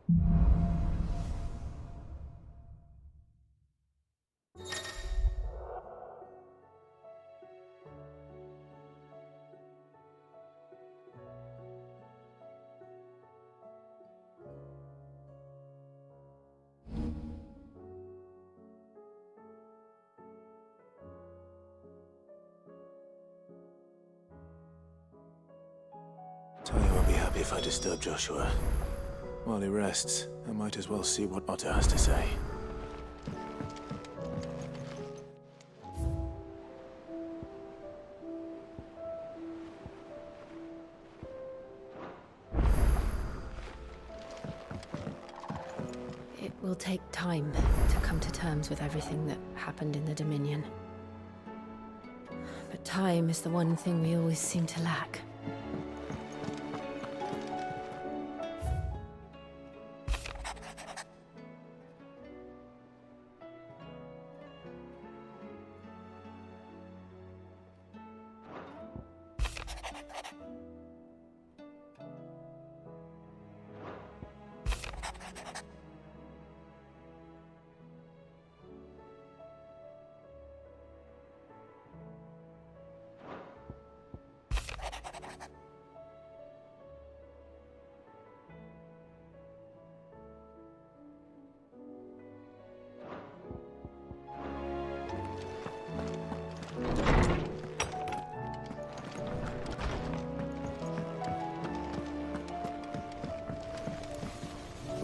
Tanya won't be happy if I disturb Joshua. While he rests, I might as well see what Otto has to say. It will take time to come to terms with everything that happened in the Dominion. But time is the one thing we always seem to lack.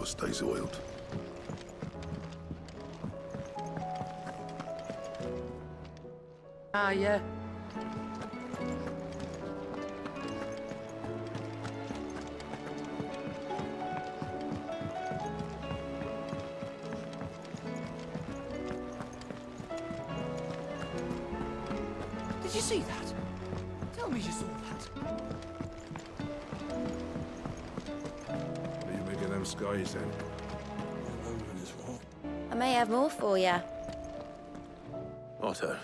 Stays oiled. Ah, yeah. Did you see that? Tell me you saw that. What do you make of them skies then? I may have more for you. Otto,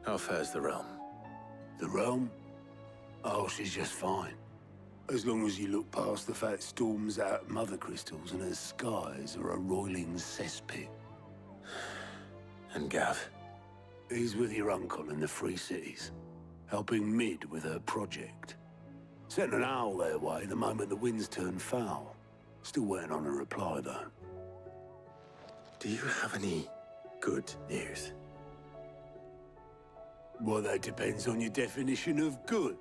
how fares the realm? The realm? Oh, she's just fine. As long as you look past the fact storms out mother crystals and her skies are a roiling cesspit. And Gav? He's with your uncle in the Free Cities, helping Mid with her project. Sent an owl their way the moment the winds turned foul. Still waiting on a reply, though. Do you have any good news? Well, that depends on your definition of good.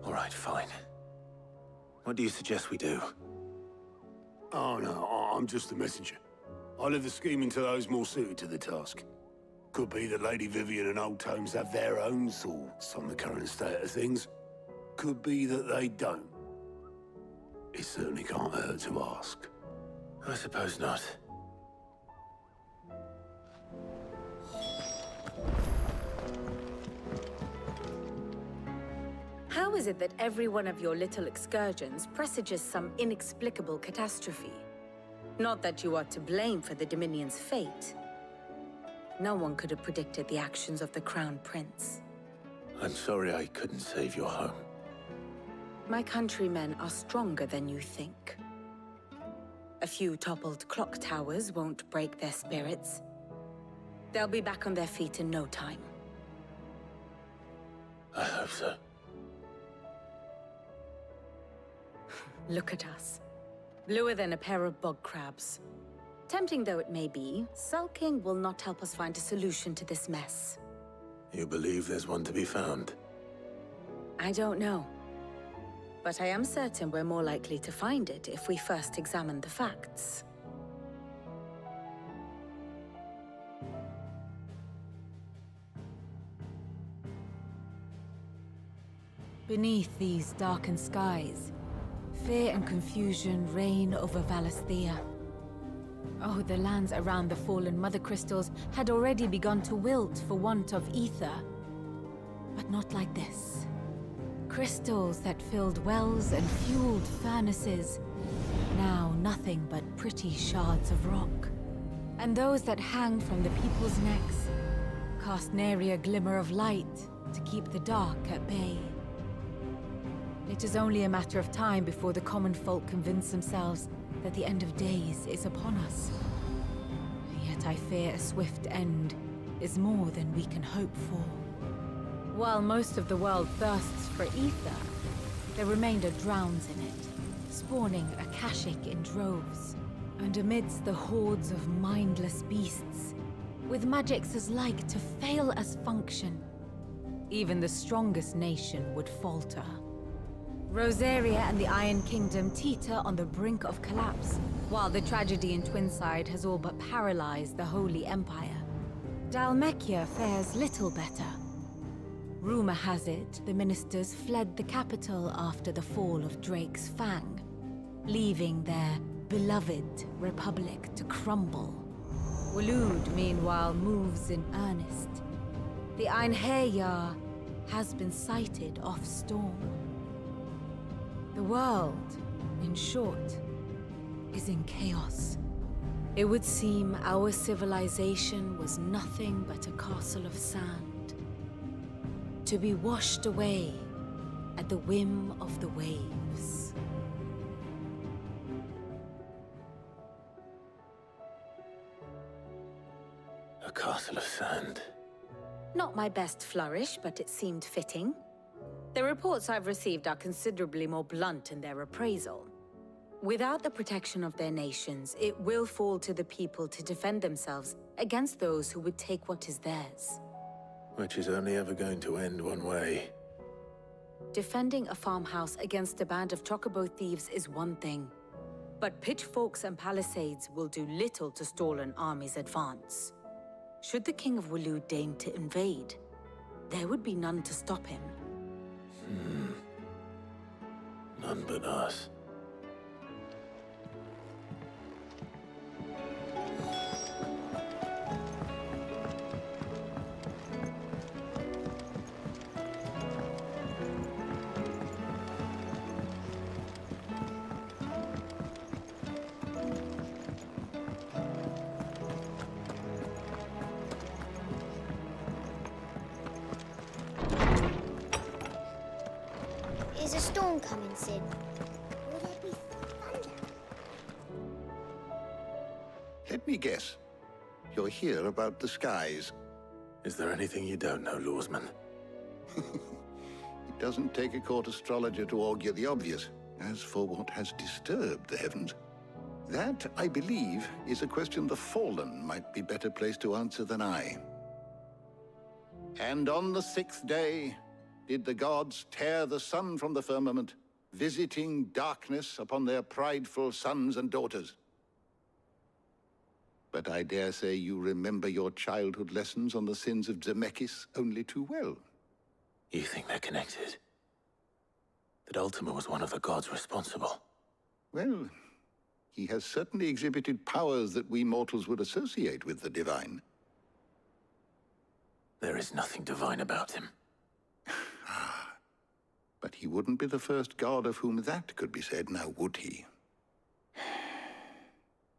All right, fine. What do you suggest we do? Oh, no, I'm just a messenger. I leave the scheming to those more suited to the task. Could be that Lady Vivian and Old Tomes have their own thoughts on the current state of things. Could be that they don't. It certainly can't hurt to ask. I suppose not. How is it that every one of your little excursions presages some inexplicable catastrophe? Not that you are to blame for the Dominion's fate. No one could have predicted the actions of the Crown Prince. I'm sorry I couldn't save your home. My countrymen are stronger than you think. A few toppled clock towers won't break their spirits. They'll be back on their feet in no time. I hope so. Look at us. Bluer than a pair of bog crabs. Tempting though it may be, sulking will not help us find a solution to this mess. You believe there's one to be found? I don't know. But I am certain we're more likely to find it if we first examine the facts. Beneath these darkened skies, fear and confusion reign over Valisthea. Oh, the lands around the fallen Mother Crystals had already begun to wilt for want of ether. But not like this. Crystals that filled wells and fueled furnaces. Now nothing but pretty shards of rock. And those that hang from the people's necks cast nary a glimmer of light to keep the dark at bay. It is only a matter of time before the common folk convince themselves that the end of days is upon us. Yet I fear a swift end is more than we can hope for. While most of the world thirsts for ether, the remainder drowns in it, spawning Akashic in droves. And amidst the hordes of mindless beasts, with magics as like to fail as function, even the strongest nation would falter. Rosaria and the Iron Kingdom teeter on the brink of collapse, while the tragedy in Twinside has all but paralyzed the Holy Empire. Dalmekia fares little better. Rumor has it the ministers fled the capital after the fall of Drake's Fang, leaving their beloved republic to crumble. Waloed, meanwhile, moves in earnest. The Einherjar has been sighted off Storm. The world, in short, is in chaos. It would seem our civilization was nothing but a castle of sand, to be washed away at the whim of the waves. A castle of sand. Not my best flourish, but it seemed fitting. The reports I've received are considerably more blunt in their appraisal. Without the protection of their nations, it will fall to the people to defend themselves against those who would take what is theirs. Which is only ever going to end one way. Defending a farmhouse against a band of chocobo thieves is one thing, but pitchforks and palisades will do little to stall an army's advance. Should the King of Waloed deign to invade, there would be none to stop him. None but us. Is a storm coming, Sid? Will there be thunder? Let me guess. You're here about the skies. Is there anything you don't know, Lawsman? It doesn't take a court astrologer to augur the obvious. As for what has disturbed the heavens, that, I believe, is a question the Fallen might be better placed to answer than I. And on the 6th day, did the gods tear the sun from the firmament, visiting darkness upon their prideful sons and daughters. But I dare say you remember your childhood lessons on the sins of Zemeckis only too well. You think they're connected? That Ultima was one of the gods responsible? Well, he has certainly exhibited powers that we mortals would associate with the divine. There is nothing divine about him. But he wouldn't be the first god of whom that could be said, now would he?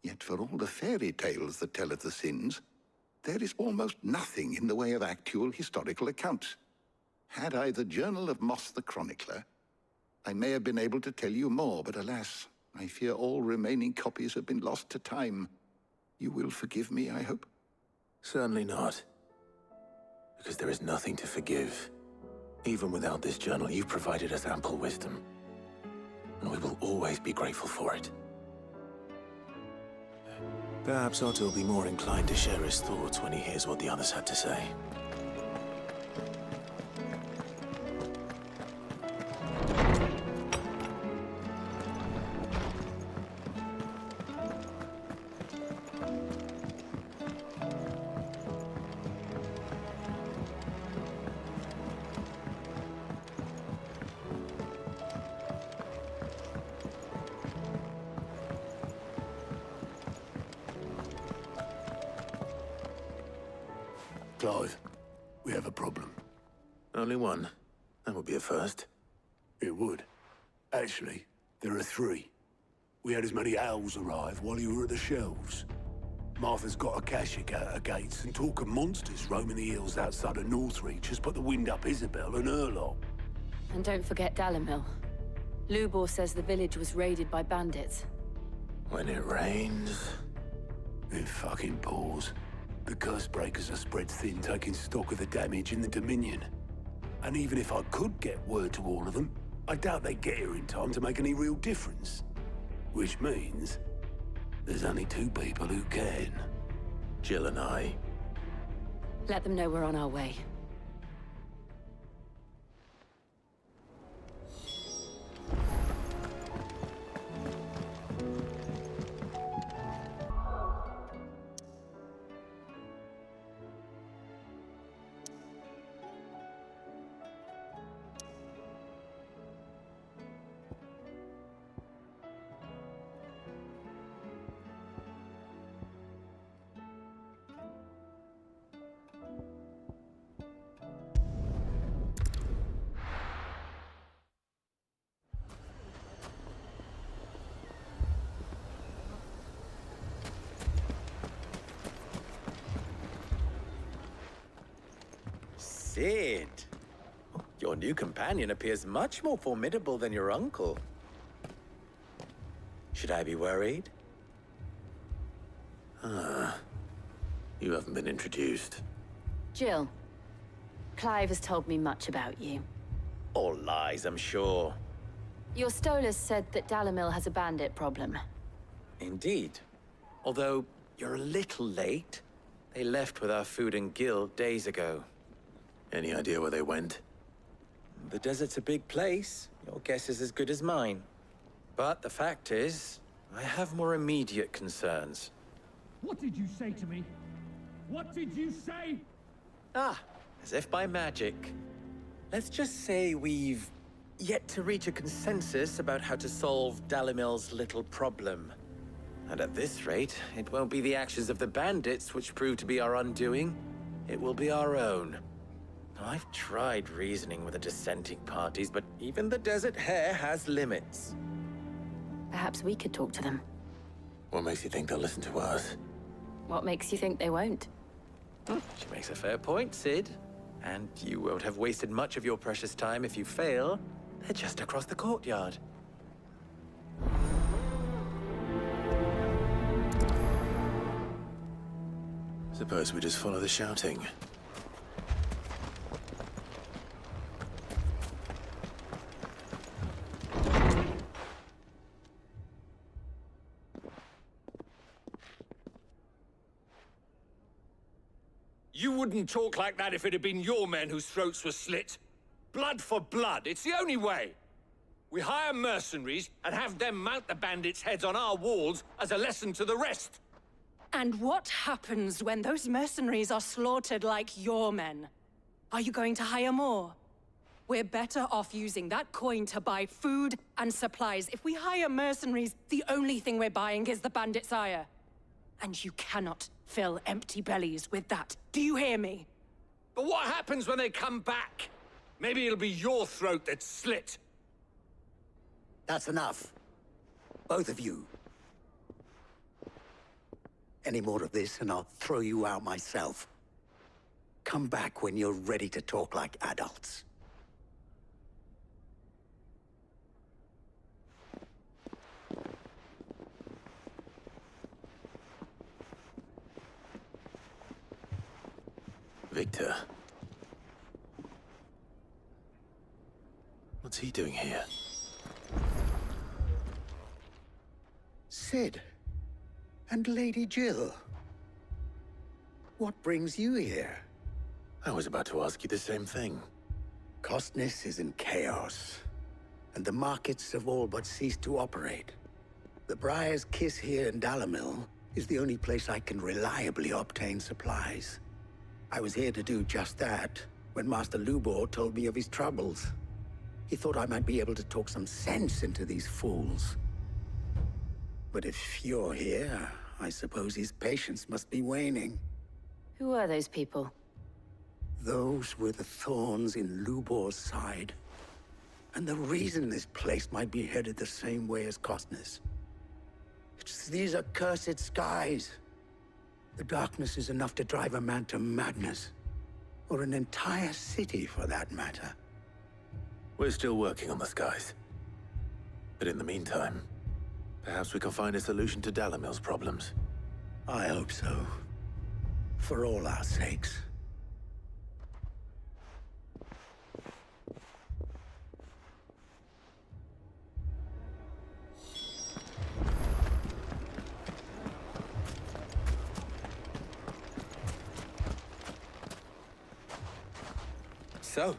Yet for all the fairy tales that tell of the sins, there is almost nothing in the way of actual historical accounts. Had I the Journal of Moss the Chronicler, I may have been able to tell you more, but alas, I fear all remaining copies have been lost to time. You will forgive me, I hope? Certainly not. Because there is nothing to forgive. Even without this journal, you've provided us ample wisdom. And we will always be grateful for it. Perhaps Otto will be more inclined to share his thoughts when he hears what the others had to say. Clive, we have a problem. Only one. That would be a first. It would. Actually, there are 3. We had as many owls arrive while you were at the shelves. Martha's got Akashic out her gates, and talk of monsters roaming the hills outside of Northreach has put the wind up Isabel and her lot. And don't forget Dalimil. Lubor says the village was raided by bandits. When it rains... It fucking pours. The curse breakers are spread thin, taking stock of the damage in the Dominion. And even if I could get word to all of them, I doubt they'd get here in time to make any real difference. Which means there's only two people who can. Jill and I. Let them know we're on our way. Sid, your new companion appears much more formidable than your uncle. Should I be worried? You haven't been introduced. Jill, Clive has told me much about you. All lies, I'm sure. Your Stolas said that Dalamil has a bandit problem. Indeed. Although, you're a little late. They left with our food and guild days ago. Any idea where they went? The desert's a big place. Your guess is as good as mine. But the fact is, I have more immediate concerns. What did you say to me? What did you say? Ah, as if by magic. Let's just say we've yet to reach a consensus about how to solve Dalimil's little problem. And at this rate, it won't be the actions of the bandits which prove to be our undoing. It will be our own. I've tried reasoning with the dissenting parties, but even the Desert Hare has limits. Perhaps we could talk to them. What makes you think they'll listen to us? What makes you think they won't? She makes a fair point, Sid. And you won't have wasted much of your precious time if you fail. They're just across the courtyard. Suppose we just follow the shouting. You wouldn't talk like that if it had been your men whose throats were slit. Blood for blood, it's the only way. We hire mercenaries and have them mount the bandits' heads on our walls as a lesson to the rest. And what happens when those mercenaries are slaughtered like your men? Are you going to hire more? We're better off using that coin to buy food and supplies. If we hire mercenaries, the only thing we're buying is the bandits' ire. And you cannot fill empty bellies with that. Do you hear me? But what happens when they come back? Maybe it'll be your throat that's slit. That's enough. Both of you. Any more of this and I'll throw you out myself. Come back when you're ready to talk like adults. Victor. What's he doing here? Sid. And Lady Jill. What brings you here? I was about to ask you the same thing. Costness is in chaos, and the markets have all but ceased to operate. The Briar's Kiss here in Dalamil is the only place I can reliably obtain supplies. I was here to do just that when Master Lubor told me of his troubles. He thought I might be able to talk some sense into these fools. But if you're here, I suppose his patience must be waning. Who are those people? Those were the thorns in Lubor's side. And the reason this place might be headed the same way as Costness. It's these accursed skies. The darkness is enough to drive a man to madness. Or an entire city, for that matter. We're still working on the skies. But in the meantime, perhaps we can find a solution to Dalimil's problems. I hope so. For all our sakes. So,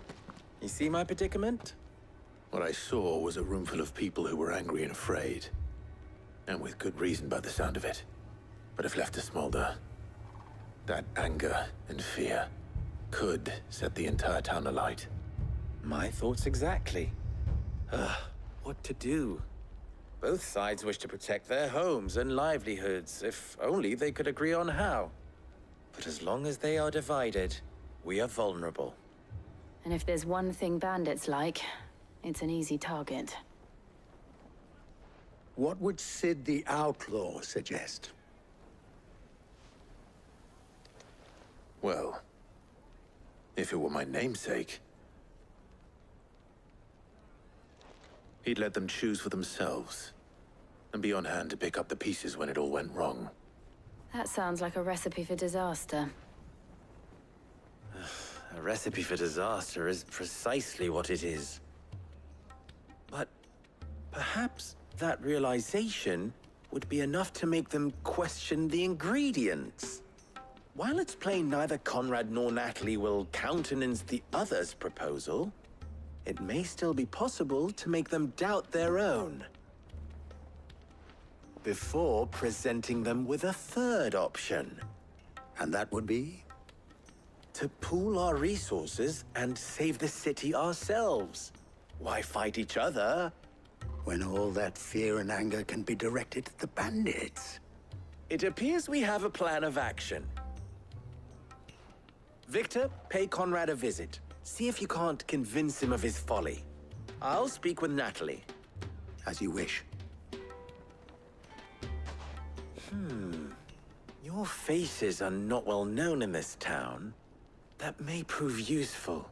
you see my predicament? What I saw was a room full of people who were angry and afraid. And with good reason by the sound of it. But if left to smolder, that anger and fear could set the entire town alight. My thoughts exactly. What to do? Both sides wish to protect their homes and livelihoods, if only they could agree on how. But as long as they are divided, we are vulnerable. And if there's one thing bandits like, it's an easy target. What would Sid the Outlaw suggest? Well, if it were my namesake, he'd let them choose for themselves and be on hand to pick up the pieces when it all went wrong. That sounds like a recipe for disaster. A recipe for disaster is precisely what it is. But perhaps that realization would be enough to make them question the ingredients. While it's plain neither Conrad nor Natalie will countenance the other's proposal, it may still be possible to make them doubt their own. Before presenting them with a third option. And that would be? To pool our resources and save the city ourselves. Why fight each other? When all that fear and anger can be directed at the bandits. It appears we have a plan of action. Victor, pay Conrad a visit. See if you can't convince him of his folly. I'll speak with Natalie. As you wish. Your faces are not well known in this town. That may prove useful.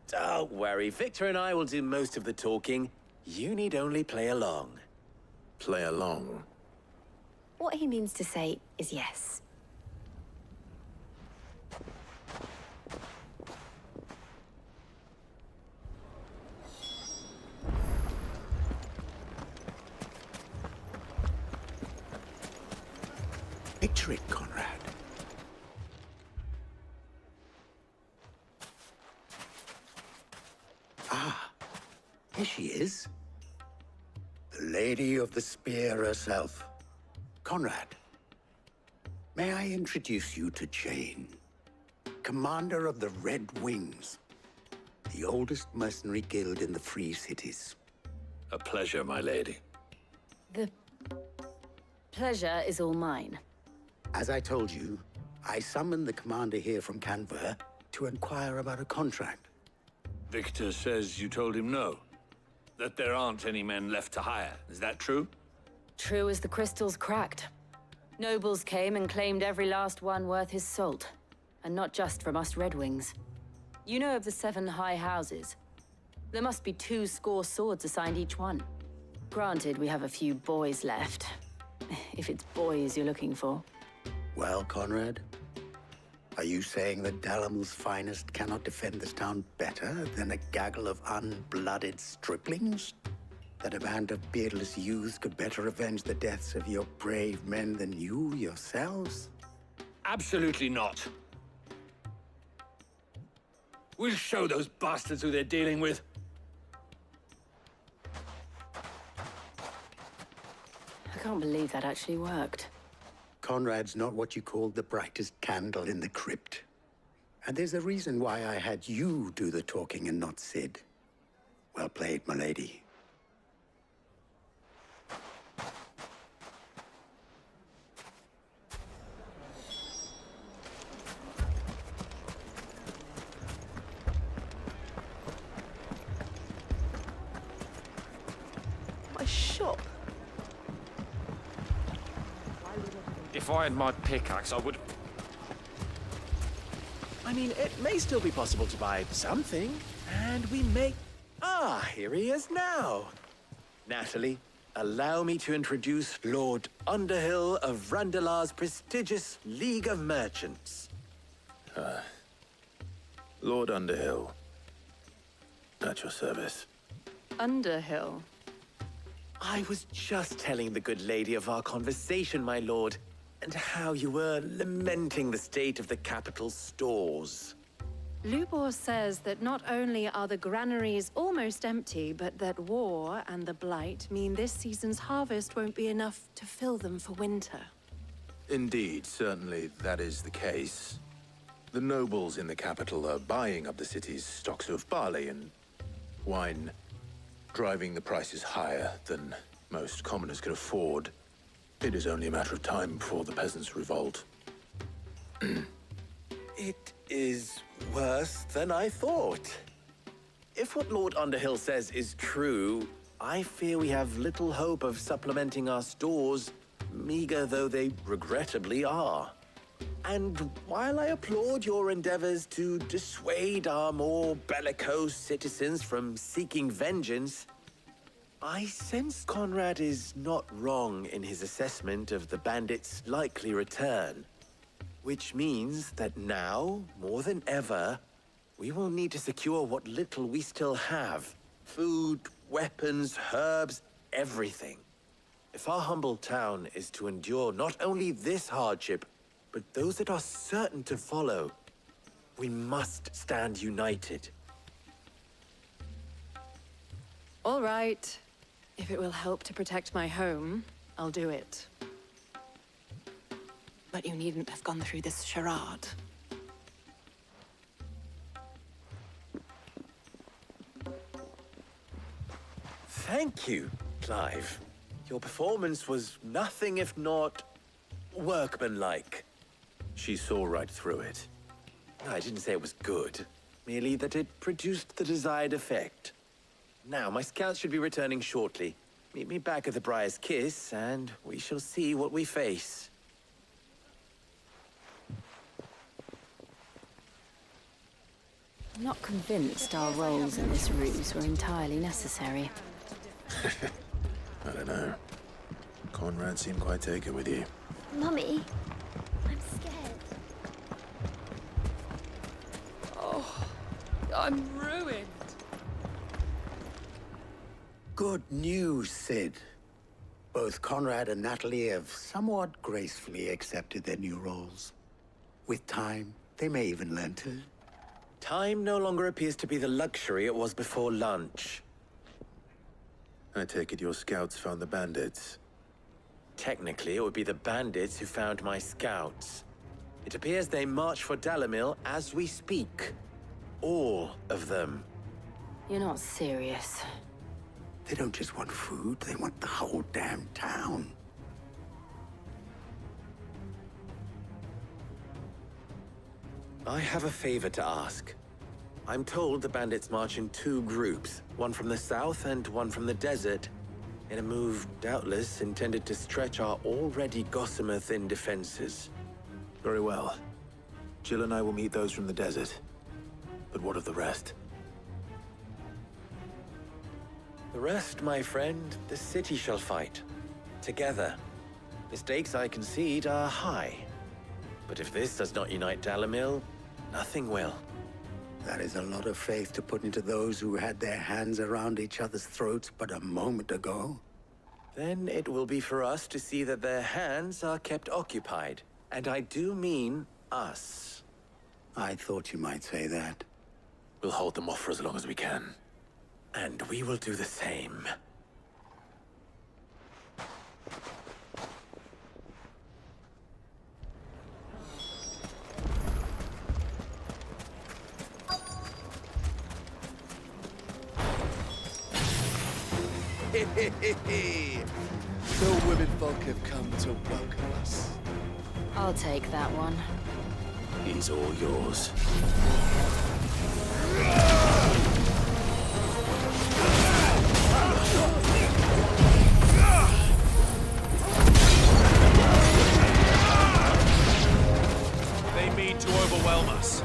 Don't worry, Victor and I will do most of the talking. You need only play along. Play along? What he means to say is yes. Picture it, Conrad. Ah, here she is. The Lady of the Spear herself. Conrad, may I introduce you to Jane, commander of the Red Wings, the oldest mercenary guild in the Free Cities. A pleasure, my lady. The pleasure is all mine. As I told you, I summoned the commander here from Canver to inquire about a contract. Victor says you told him no. That there aren't any men left to hire. Is that true? True as the crystals cracked. Nobles came and claimed every last one worth his salt. And not just from us Red Wings. You know of the 7 high houses. There must be 2 swords assigned each one. Granted, we have a few boys left. If it's boys you're looking for. Well, Conrad, are you saying that Dalimil's finest cannot defend this town better than a gaggle of unblooded striplings? That a band of beardless youths could better avenge the deaths of your brave men than you yourselves? Absolutely not. We'll show those bastards who they're dealing with. I can't believe that actually worked. Conrad's not what you called the brightest candle in the crypt. And there's a reason why I had you do the talking and not Sid. Well played, my lady. My shop. If I had my pickaxe, I would... I mean, it may still be possible to buy something, and we may... Ah, here he is now. Natalie, allow me to introduce Lord Underhill of Randalar's prestigious League of Merchants. Lord Underhill. At your service. Underhill. I was just telling the good lady of our conversation, my lord, and how you were lamenting the state of the capital's stores. Lubor says that not only are the granaries almost empty, but that war and the Blight mean this season's harvest won't be enough to fill them for winter. Indeed, certainly that is the case. The nobles in the capital are buying up the city's stocks of barley and wine, driving the prices higher than most commoners can afford. It is only a matter of time before the peasants revolt. It is worse than I thought. If what Lord Underhill says is true, I fear we have little hope of supplementing our stores, meager though they regrettably are. And while I applaud your endeavors to dissuade our more bellicose citizens from seeking vengeance, I sense Conrad is not wrong in his assessment of the bandits' likely return. Which means that now, more than ever, we will need to secure what little we still have. Food, weapons, herbs, everything. If our humble town is to endure not only this hardship, but those that are certain to follow, we must stand united. All right. If it will help to protect my home, I'll do it. But you needn't have gone through this charade. Thank you, Clive. Your performance was nothing if not workmanlike. She saw right through it. I didn't say it was good, merely that it produced the desired effect. Now, my scouts should be returning shortly. Meet me back at the Briar's Kiss, and we shall see what we face. I'm not convinced our roles in this ruse were entirely necessary. I don't know. Conrad seemed quite taken with you. Mummy, I'm scared. Oh, I'm ruined. Good news, Sid. Both Conrad and Natalie have somewhat gracefully accepted their new roles. With time, they may even learn to. Time no longer appears to be the luxury it was before lunch. I take it your scouts found the bandits. Technically, it would be the bandits who found my scouts. It appears they march for Dalimil as we speak. All of them. You're not serious. They don't just want food, they want the whole damn town. I have a favor to ask. I'm told the bandits march in two groups, one from the south and one from the desert, in a move doubtless intended to stretch our already gossamer-thin defenses. Very well. Jill and I will meet those from the desert. But what of the rest? The rest, my friend, the city shall fight. Together. The stakes, I concede, are high. But if this does not unite Dalimil, nothing will. That is a lot of faith to put into those who had their hands around each other's throats but a moment ago. Then it will be for us to see that their hands are kept occupied. And I do mean us. I thought you might say that. We'll hold them off for as long as we can. And we will do the same. The womenfolk have come to welcome us. I'll take that one. He's all yours. They mean to overwhelm us.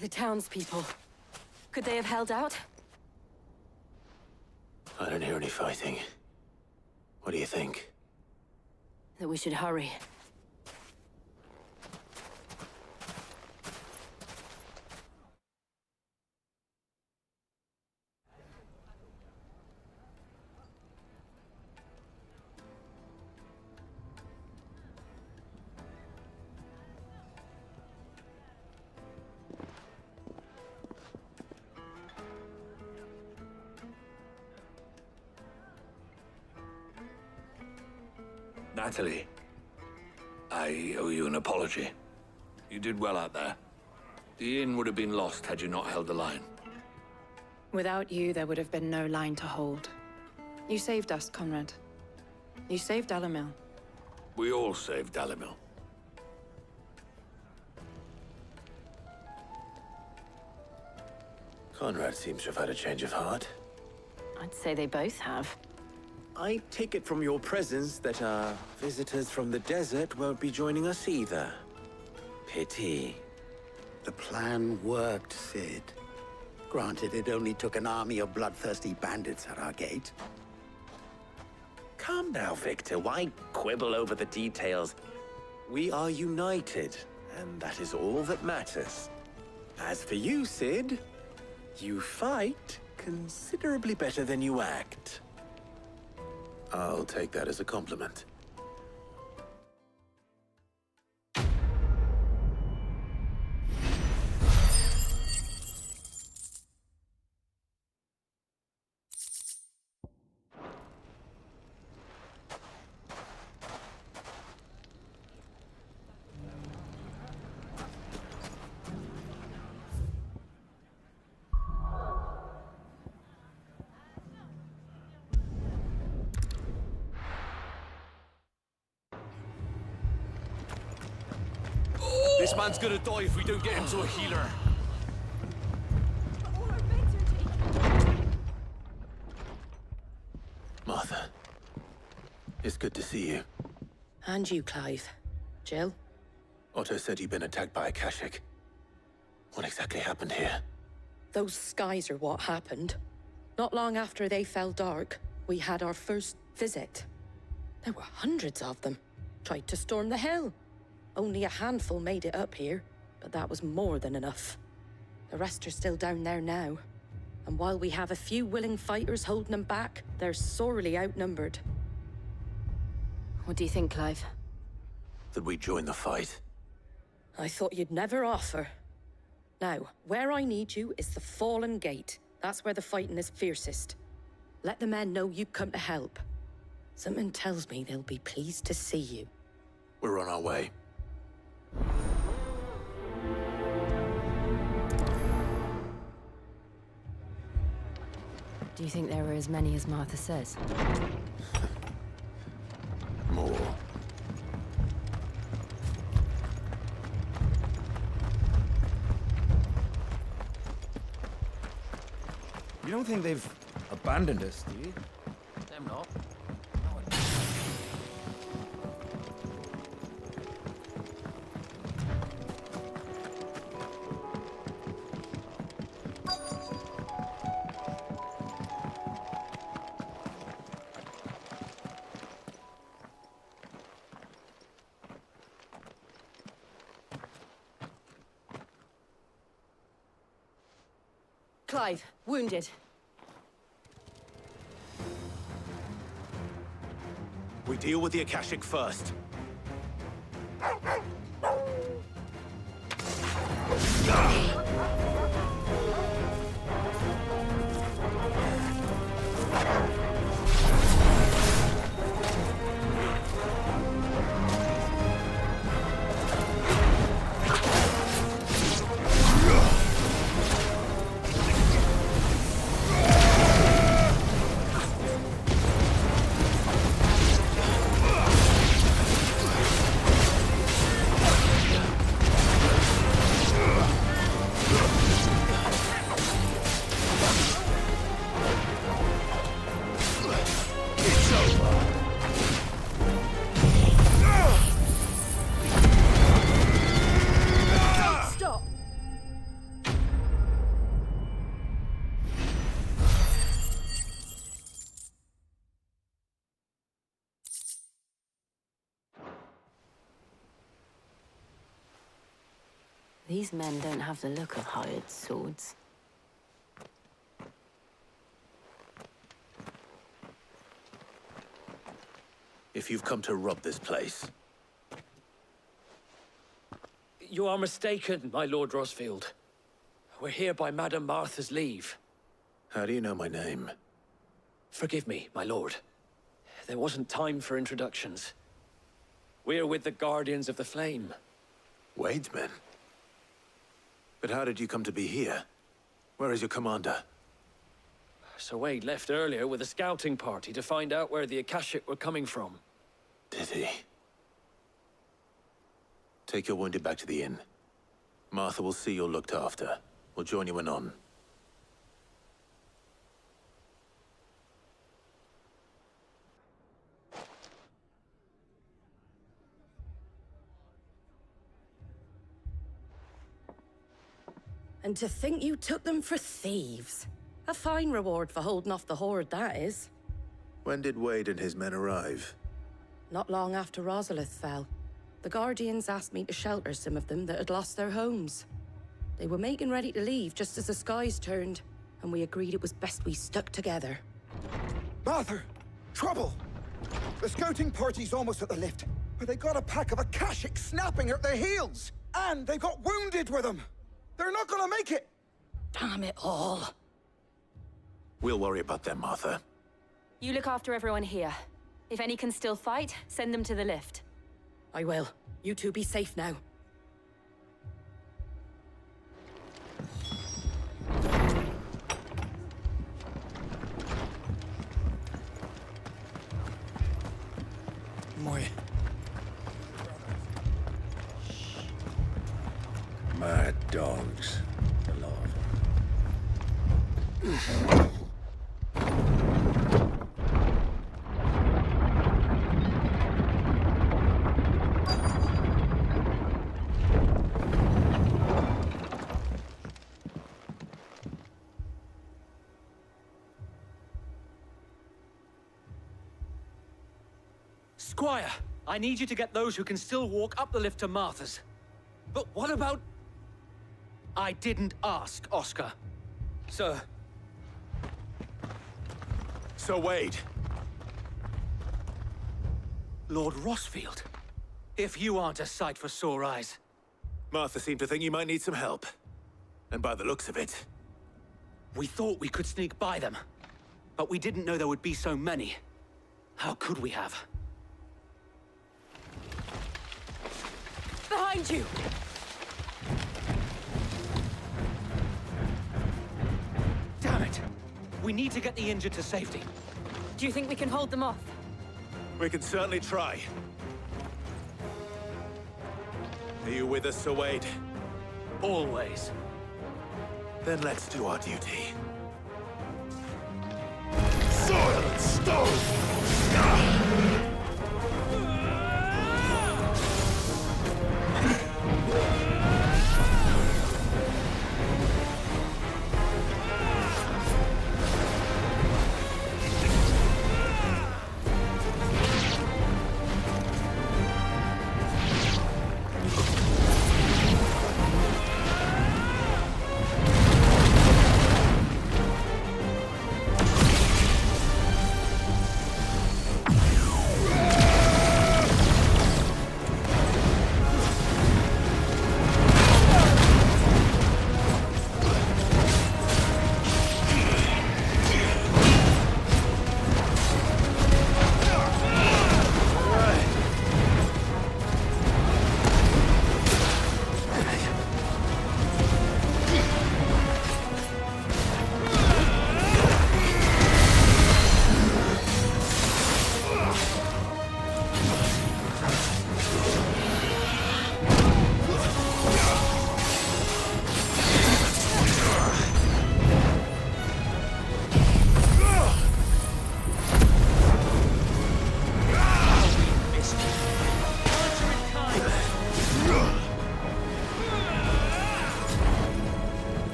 The townspeople. Could they have held out? I don't hear any fighting. What do you think? That we should hurry. Natalie, I owe you an apology. You did well out there. The inn would have been lost had you not held the line. Without you, there would have been no line to hold. You saved us, Conrad. You saved Dalimil. We all saved Dalimil. Conrad seems to have had a change of heart. I'd say they both have. I take it from your presence that our visitors from the desert won't be joining us either. Pity. The plan worked, Sid. Granted, it only took an army of bloodthirsty bandits at our gate. Calm now, Victor. Why quibble over the details? We are united, and that is all that matters. As for you, Sid, you fight considerably better than you act. I'll take that as a compliment. This man's gonna die if we don't get him to a healer. Martha, it's good to see you. And you, Clive. Jill? Otto said you'd been attacked by a Kashik. What exactly happened here? Those skies are what happened. Not long after they fell dark, we had our first visit. There were hundreds of them. Tried to storm the hill. Only a handful made it up here, but that was more than enough. The rest are still down there now. And while we have a few willing fighters holding them back, they're sorely outnumbered. What do you think, Clive? That we join the fight? I thought you'd never offer. Now, where I need you is the Fallen Gate. That's where the fighting is fiercest. Let the men know you come to help. Something tells me they'll be pleased to see you. We're on our way. Do you think there were as many as Martha says? More. You don't think they've abandoned us, do you? Them not. Clive, wounded. We deal with the Akashic first. These men don't have the look of hired swords. If you've come to rob this place, You are mistaken, my Lord Rosfield. We're here by Madame Martha's leave. how do you know my name? Forgive me, my lord. There wasn't time for introductions. We're with the Guardians of the Flame. Wade's men? But how did you come to be here? Where is your commander? Sir Wade left earlier with a scouting party to find out where the Akashic were coming from. Did he? Take your wounded back to the inn. Martha will see you're looked after. We'll join you anon. And to think you took them for thieves. A fine reward for holding off the horde, that is. When did Wade and his men arrive? Not long after Rosalith fell. The Guardians asked me to shelter some of them that had lost their homes. They were making ready to leave just as the skies turned, and we agreed it was best we stuck together. Martha! Trouble! The scouting party's almost at the lift, but they got a pack of Akashic snapping at their heels! And they got wounded with them! They're not gonna make it! Damn it all. We'll worry about them, Martha. You look after everyone here. If any can still fight, send them to the lift. I will. You two be safe now. Moy. Mad dogs. Squire, I need you to get those who can still walk up the lift to Martha's. But what about... I didn't ask, Oscar. Sir. Sir Wade. Lord Rosfield. If you aren't a sight for sore eyes. Martha seemed to think you might need some help. And by the looks of it... We thought we could sneak by them. But we didn't know there would be so many. How could we have? Behind you! Damn it! We need to get the injured to safety. Do you think we can hold them off? We can certainly try. Are you with us, Sir Wade? Always. Then let's do our duty. Sword and stone!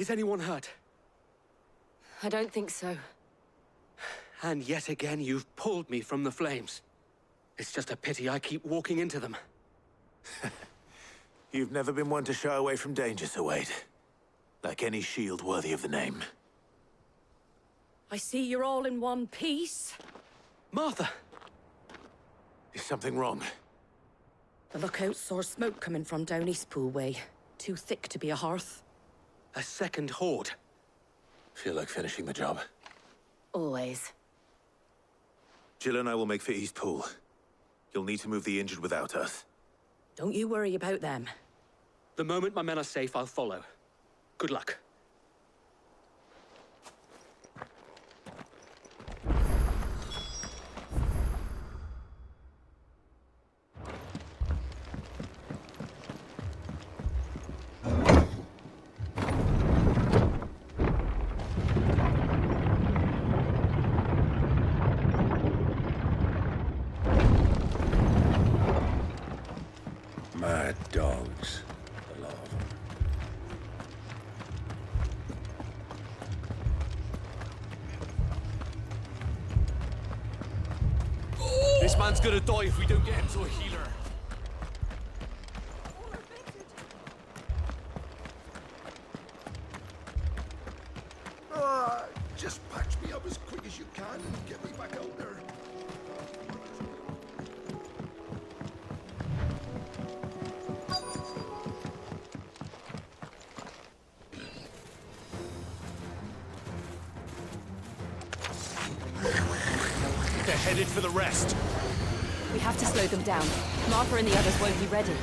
Is anyone hurt? I don't think so. And yet again, you've pulled me from the flames. It's just a pity I keep walking into them. You've never been one to shy away from danger, Sir Wade. Like any shield worthy of the name. I see you're all in one piece. Martha! Is something wrong? The lookout saw smoke coming from down Eastpool way. Too thick to be a hearth. A second horde. Feel like finishing the job? Always. Jill and I will make for Eastpool. You'll need to move the injured without us. Don't you worry about them. The moment my men are safe, I'll follow. Good luck. Mad dogs. A lot of them. This man's gonna die if we don't get him to a healer. Just patch me up as quick as you can and get me back out there. They're headed for the rest. We have to slow them down. Martha and the others won't be ready.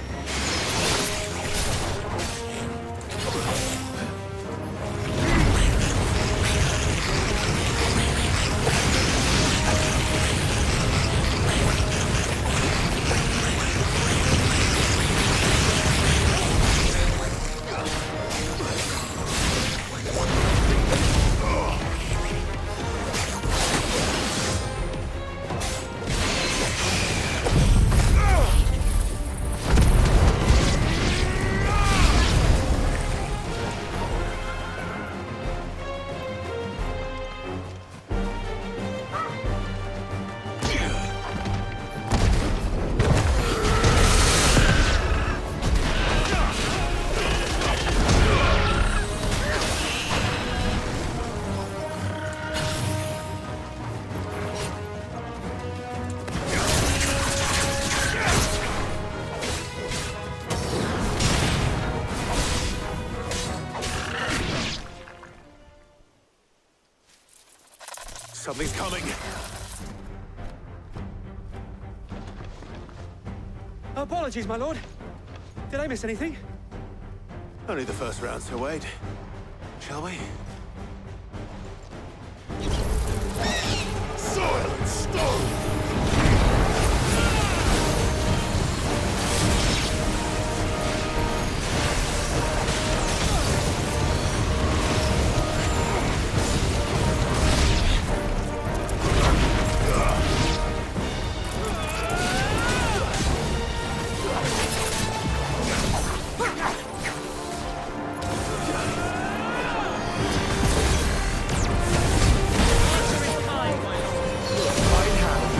Something's coming. Apologies, my lord. Did I miss anything? Only the first round, Sir Wade. Shall we? Soil and stone! Right hand.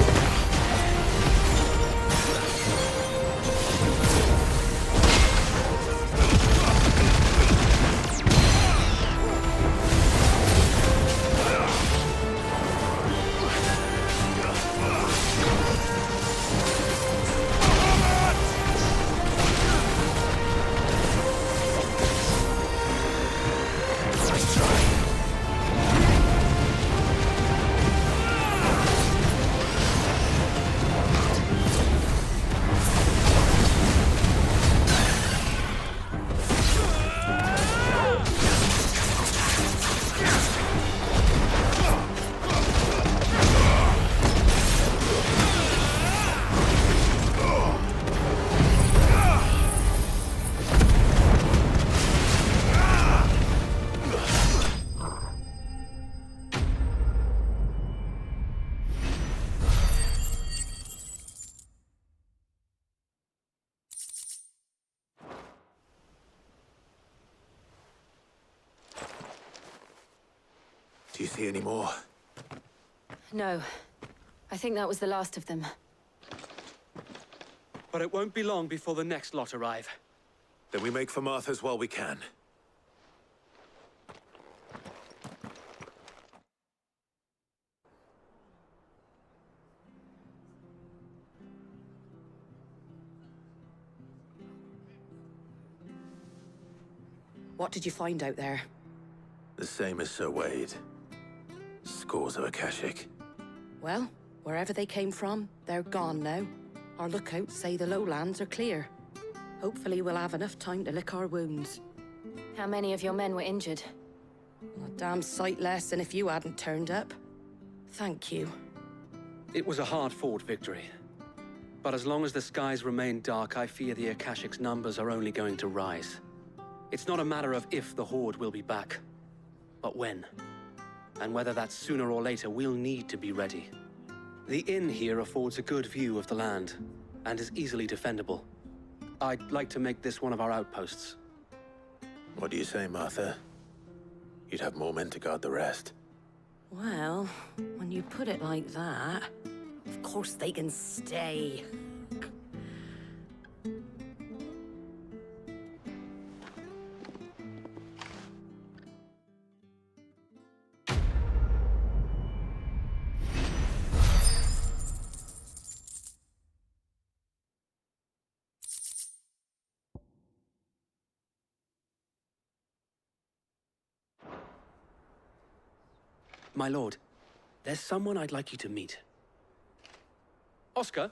Do you see any more? No. I think that was the last of them. But it won't be long before the next lot arrive. Then we make for Martha's while we can. What did you find out there? The same as Sir Wade. Scores of Akashic. Well, wherever they came from, they're gone now. Our lookouts say the lowlands are clear. Hopefully we'll have enough time to lick our wounds. How many of your men were injured? A damn sight less than if you hadn't turned up. Thank you. It was a hard-fought victory. But as long as the skies remain dark, I fear the Akashic's numbers are only going to rise. It's not a matter of if the Horde will be back, but when. And whether that's sooner or later, we'll need to be ready. The inn here affords a good view of the land, and is easily defendable. I'd like to make this one of our outposts. What do you say, Martha? You'd have more men to guard the rest. Well, when you put it like that, of course they can stay. My lord, there's someone I'd like you to meet. Oscar,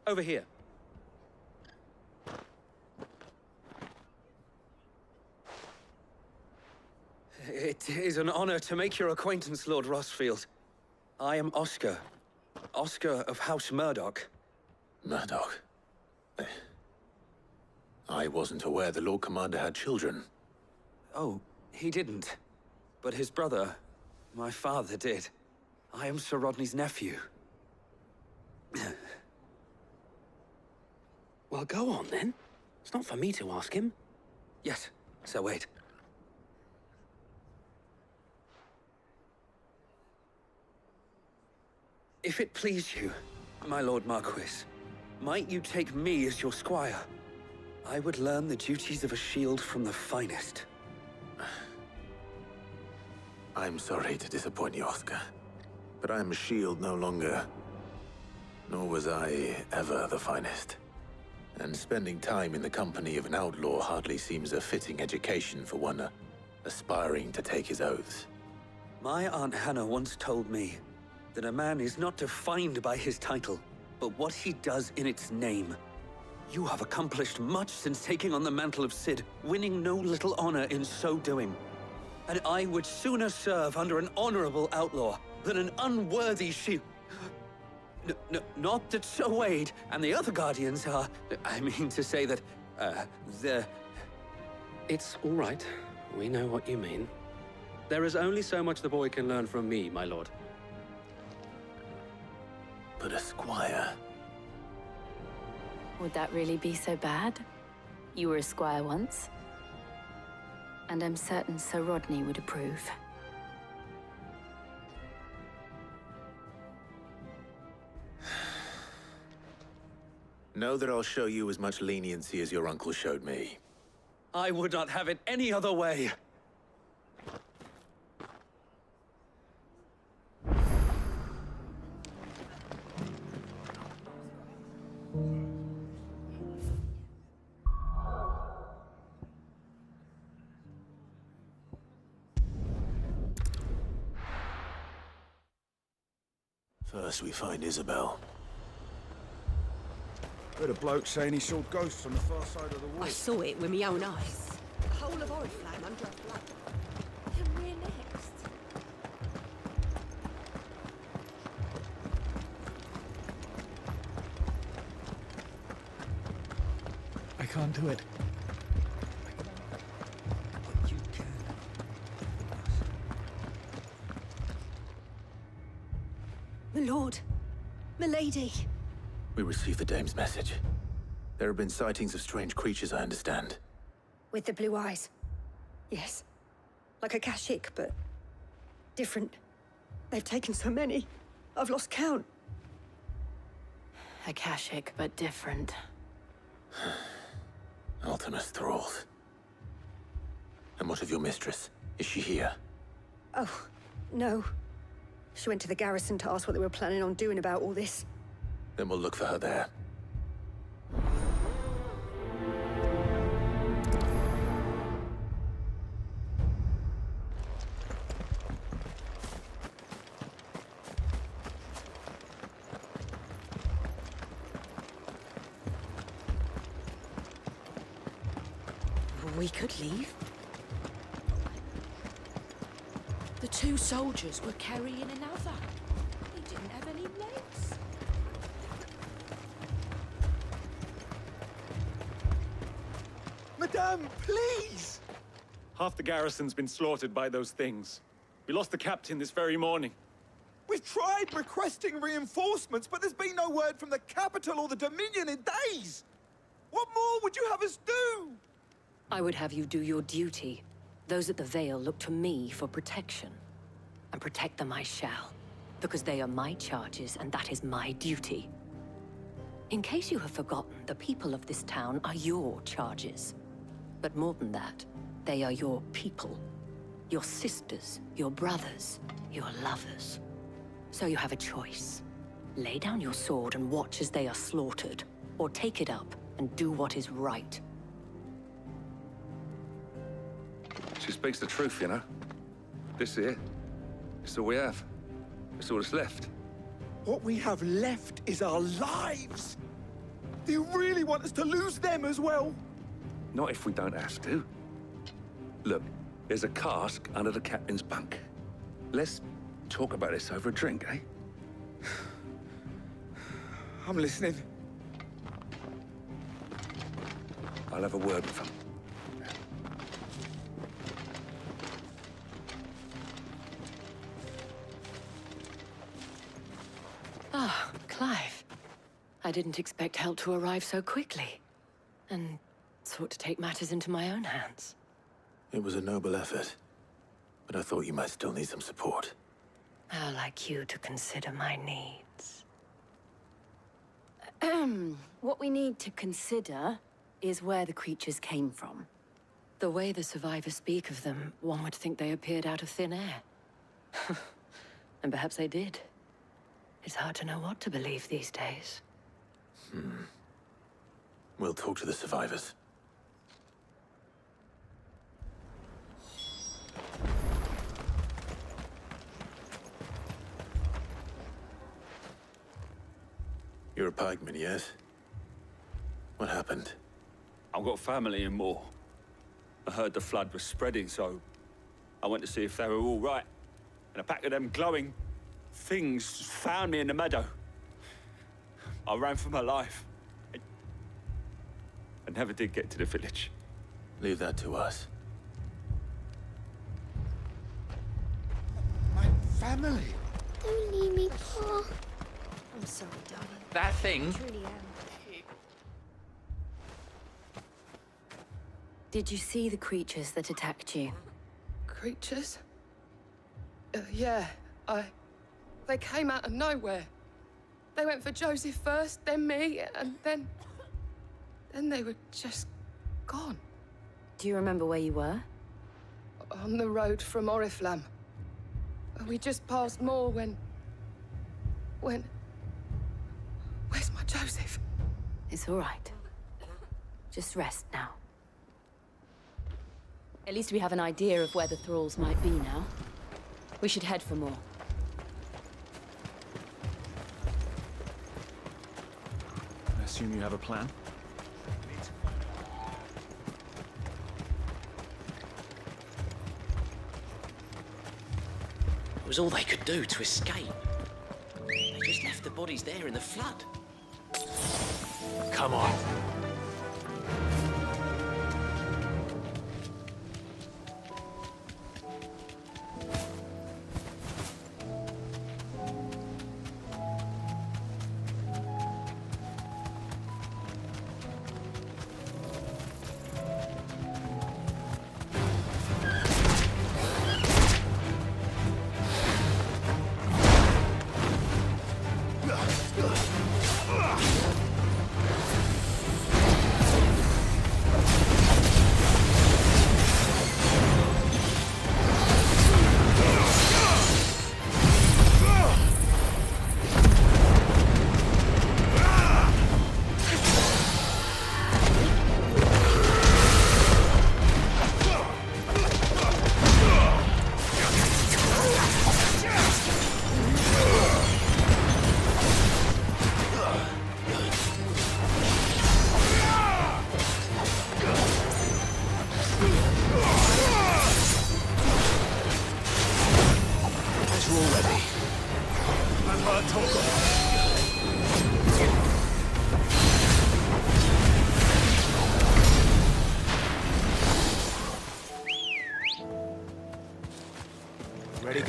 over here. It is an honor to make your acquaintance, Lord Rossfield. I am Oscar. Oscar of House Murdoch. Murdoch? I wasn't aware the Lord Commander had children. Oh, he didn't. But his brother, my father, did. I am Sir Rodney's nephew. Well, go on, then. It's not for me to ask him. Yes, Sir Wade. If it please you, my Lord Marquis, might you take me as your squire? I would learn the duties of a shield from the finest. I'm sorry to disappoint you, Oscar. But I am a shield no longer. Nor was I ever the finest. And spending time in the company of an outlaw hardly seems a fitting education for one aspiring to take his oaths. My Aunt Hannah once told me that a man is not defined by his title, but what he does in its name. You have accomplished much since taking on the mantle of Cid, winning no little honor in so doing. And I would sooner serve under an honorable outlaw than an unworthy shield. Not that Sir Wade and the other Guardians are... I mean to say that, they're... It's all right. We know what you mean. There is only so much the boy can learn from me, my lord. But a squire... Would that really be so bad? You were a squire once. And I'm certain Sir Rodney would approve. Know that I'll show you as much leniency as your uncle showed me. I would not have it any other way. First we find Isabel. Heard a bloke saying he saw ghosts on the far side of the wall. I saw it with my own eyes. The whole of Oriflamme under a flood. Then we're next. I can't do it. But you can. My lord. My lady. We received the dame's message. There have been sightings of strange creatures, I understand. With the blue eyes. Yes. Like a Akashic, but Different. They've taken so many. I've lost count. Akashic, but different. Ultimus thralls. And what of your mistress? Is she here? Oh, no. She went to the garrison to ask what they were planning on doing about all this. Then we'll look for her there. We could leave. The two soldiers were carrying another. He didn't have any legs. Madame, please! Half the garrison's been slaughtered by those things. We lost the captain this very morning. We've tried requesting reinforcements, but there's been no word from the capital or the Dominion in days! What more would you have us do? I would have you do your duty. Those at the Vale look to me for protection. And protect them I shall. Because they are my charges, and that is my duty. In case you have forgotten, the people of this town are your charges. But more than that, they are your people. Your sisters, your brothers, your lovers. So you have a choice. Lay down your sword and watch as they are slaughtered, or take it up and do what is right. She speaks the truth, you know. This here, it's all we have. It's all that's left. What we have left is our lives! Do you really want us to lose them as well? Not if we don't have to. Look, there's a cask under the captain's bunk. Let's talk about this over a drink, eh? I'm listening. I'll have a word with him. Ah, Clive. I didn't expect help to arrive so quickly. And sought to take matters into my own hands. It was a noble effort, but I thought you might still need some support. How like you to consider my needs. What we need to consider is where the creatures came from. The way the survivors speak of them, one would think they appeared out of thin air. And perhaps they did. It's hard to know what to believe these days. We'll talk to the survivors. You're a pikeman, yes? What happened? I've got family in Moor. I heard the flood was spreading, so I went to see if they were all right. And a pack of them glowing things found me in the meadow. I ran for my life. I never did get to the village. Leave that to us. My family! Don't leave me, Pa. I'm sorry, darling. That thing? I truly am. Did you see the creatures that attacked you? Creatures? Yeah, They came out of nowhere. They went for Joseph first, then me, and then they were just gone. Do you remember where you were? On the road from Oriflamme. We just passed Moor when... Where's my Joseph? It's all right. Just rest now. At least we have an idea of where the thralls might be now. We should head for more. I assume you have a plan? It was all they could do to escape. They just left the bodies there in the flood. Come on.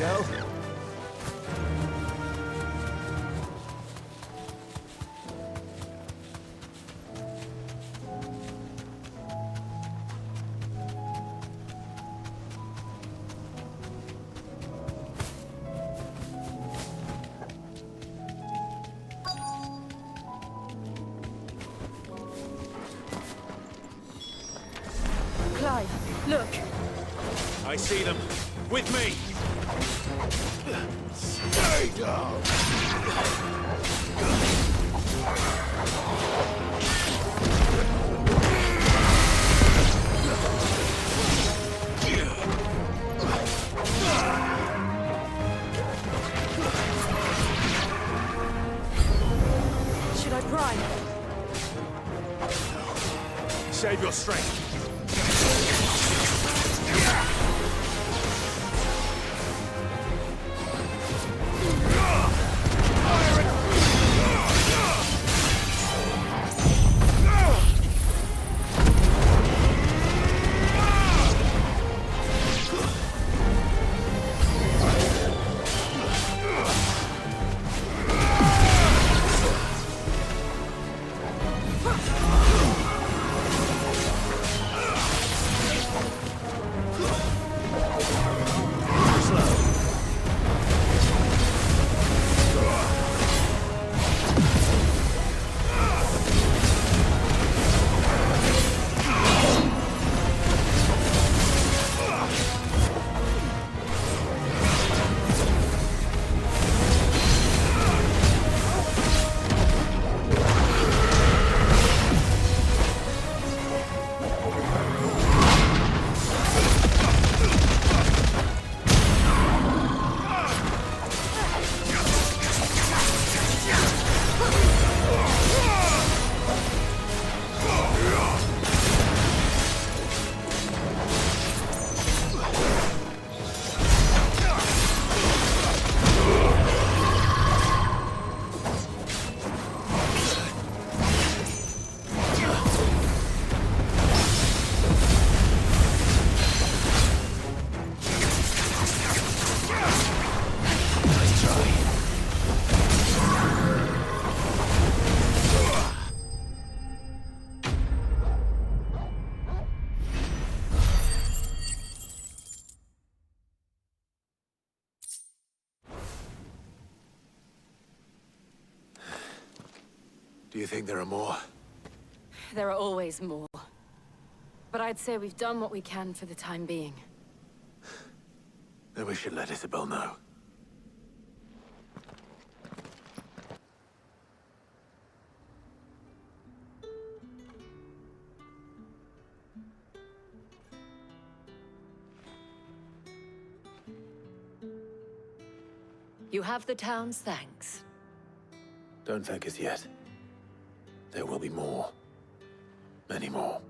go. Clive, look! I see them. With me! Stay down! Should I prime? Save your strength. Do you think there are more? There are always more. But I'd say we've done what we can for the time being. Then we should let Isabel know. You have the town's thanks. Don't thank us yet. There will be more. Many more.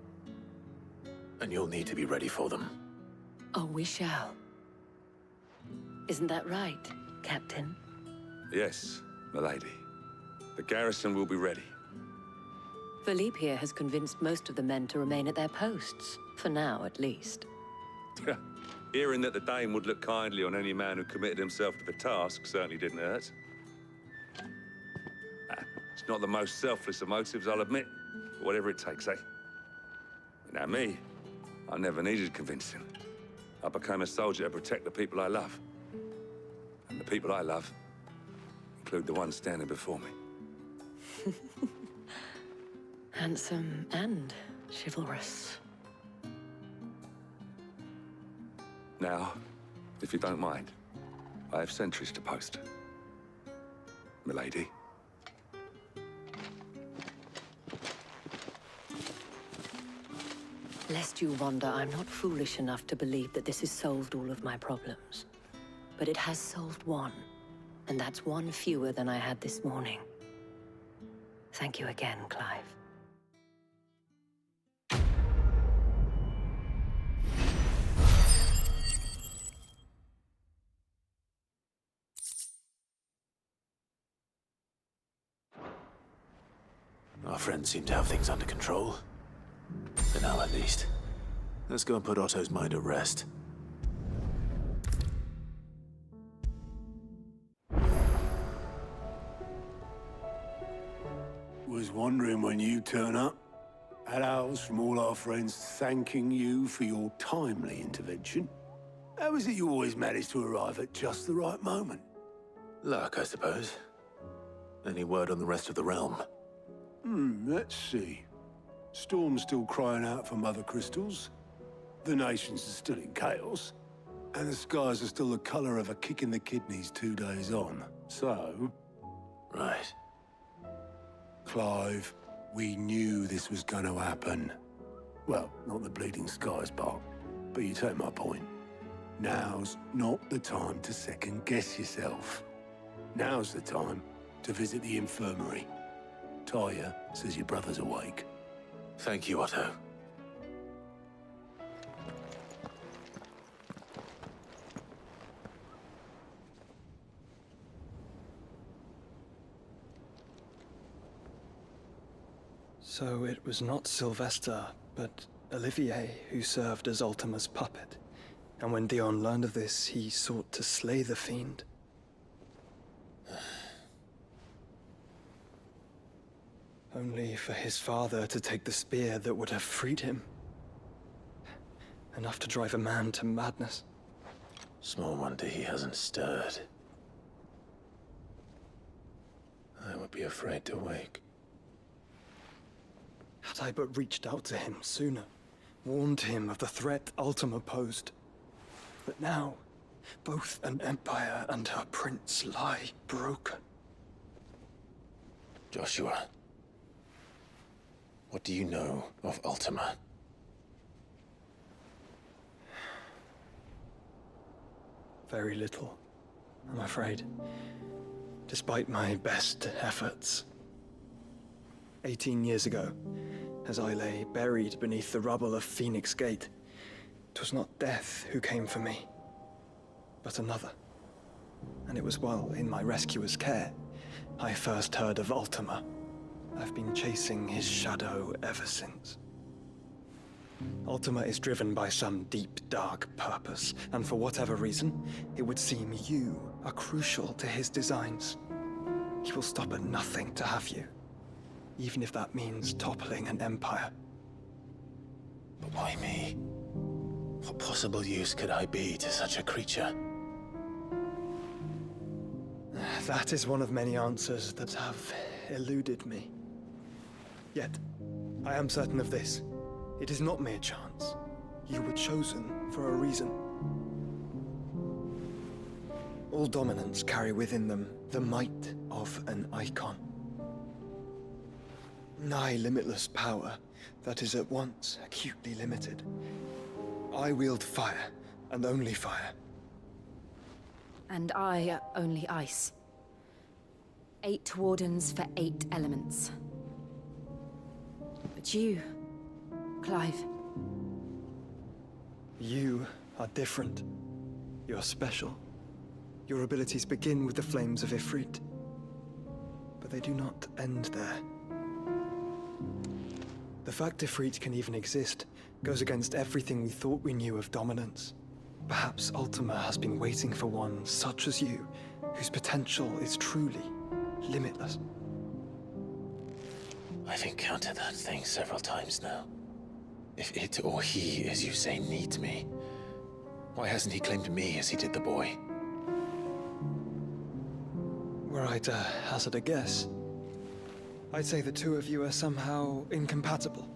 And you'll need to be ready for them. Oh, we shall. Isn't that right, Captain? Yes, milady. The garrison will be ready. Philippe here has convinced most of the men to remain at their posts. For now, at least. Hearing that the Dane would look kindly on any man who committed himself to the task certainly didn't hurt. It's not the most selfless of motives, I'll admit. But whatever it takes, eh? Now me, I never needed convincing. I became a soldier to protect the people I love. And the people I love include the ones standing before me. Handsome and chivalrous. Now, if you don't mind, I have sentries to post. Milady. Lest you wonder, I'm not foolish enough to believe that this has solved all of my problems. But it has solved one, and that's one fewer than I had this morning. Thank you again, Clive. Our friends seem to have things under control. For now, at least. Let's go and put Otto's mind at rest. wondering when you turn up. Hellos from all our friends thanking you for your timely intervention. How is it you always manage to arrive at just the right moment? Luck, I suppose. Any word on the rest of the realm? Let's see. Storm's still crying out for mother crystals. The nations are still in chaos. And the skies are still the color of a kick in the kidneys 2 days on. So... Right. Clive, we knew this was going to happen. Well, not the bleeding skies part, but you take my point. Now's not the time to second-guess yourself. Now's the time to visit the infirmary. Talia says your brother's awake. Thank you, Otto. So it was not Sylvester, but Olivier who served as Ultima's puppet. And when Dion learned of this, he sought to slay the fiend. Only for his father to take the spear that would have freed him. Enough to drive a man to madness. Small wonder he hasn't stirred. I would be afraid to wake. Had I but reached out to him sooner, warned him of the threat Ultima posed. But now, both an empire and her prince lie broken. Joshua, what do you know of Ultima? Very little, I'm afraid. Despite my best efforts. 18 years ago, as I lay buried beneath the rubble of Phoenix Gate, 'twas not death who came for me, but another. And it was while in my rescuer's care, I first heard of Ultima. I've been chasing his shadow ever since. Ultima is driven by some deep, dark purpose, and for whatever reason, it would seem you are crucial to his designs. He will stop at nothing to have you, even if that means toppling an empire. But why me? What possible use could I be to such a creature? That is one of many answers that have eluded me. Yet, I am certain of this. It is not mere chance. You were chosen for a reason. All dominants carry within them the might of an icon. Nigh limitless power that is at once acutely limited. I wield fire, and only fire. And I only ice. 8 wardens for 8 elements. But you, Clive. You are different. You're special. Your abilities begin with the flames of Ifrit. But they do not end there. The fact Ifrit can even exist goes against everything we thought we knew of dominance. Perhaps Ultima has been waiting for one such as you, whose potential is truly limitless. I've encountered that thing several times now. If it or he, as you say, needs me, why hasn't he claimed me as he did the boy? Were I to hazard a guess, I'd say the two of you are somehow incompatible.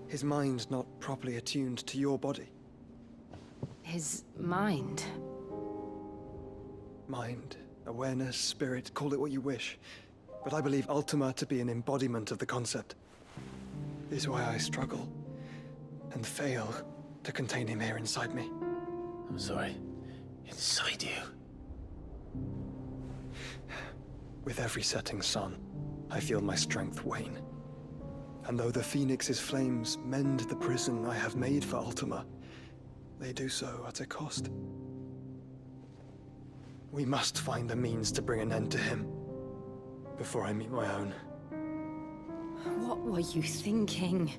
His mind not properly attuned to your body. His mind? Mind, awareness, spirit, call it what you wish. But I believe Ultima to be an embodiment of the concept. This is why I struggle and fail to contain him here inside me. I'm sorry. Inside you? With every setting sun, I feel my strength wane. And though the Phoenix's flames mend the prison I have made for Ultima, they do so at a cost. We must find a means to bring an end to him before I meet my own. What were you thinking?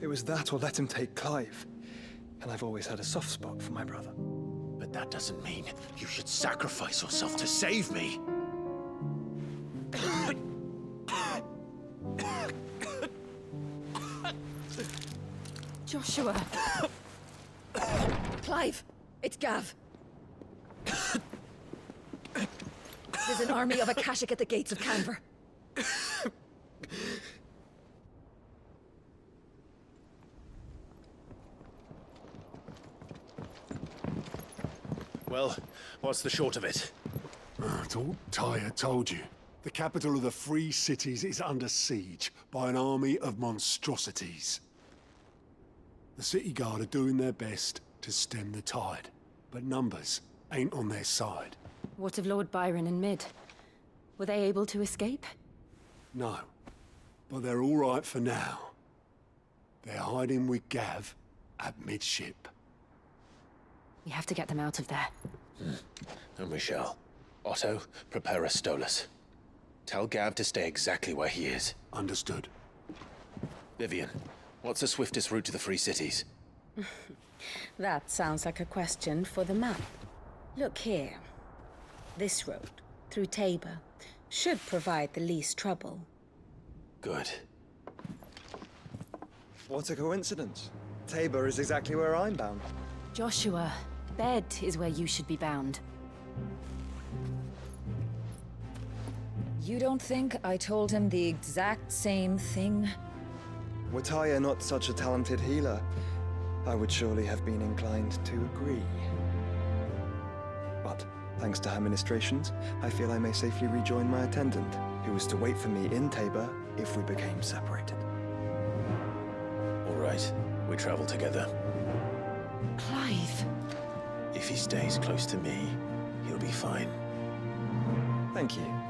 It was that or let him take Clive. And I've always had a soft spot for my brother. But that doesn't mean you should sacrifice yourself to save me. Joshua! Clive! It's Gav! There's an army of Akashic at the gates of Canver. Well, what's the short of it? It's all Tyre told you. The capital of the Free Cities is under siege by an army of monstrosities. The city guard are doing their best to stem the tide, but numbers ain't on their side. What of Lord Byron and Mid? Were they able to escape? No, but they're all right for now. They're hiding with Gav at midship. We have to get them out of there. And we shall. Otto, prepare a Stolas. Tell Gav to stay exactly where he is. Understood. Vivian, what's the swiftest route to the Free Cities? That sounds like a question for the map. Look here. This road, through Tabor, should provide the least trouble. Good. What a coincidence. Tabor is exactly where I'm bound. Joshua, bed is where you should be bound. You don't think I told him the exact same thing? Were Tyre not such a talented healer, I would surely have been inclined to agree. But, thanks to her ministrations, I feel I may safely rejoin my attendant, who was to wait for me in Tabor if we became separated. All right, we travel together. Clive! If he stays close to me, he'll be fine. Thank you.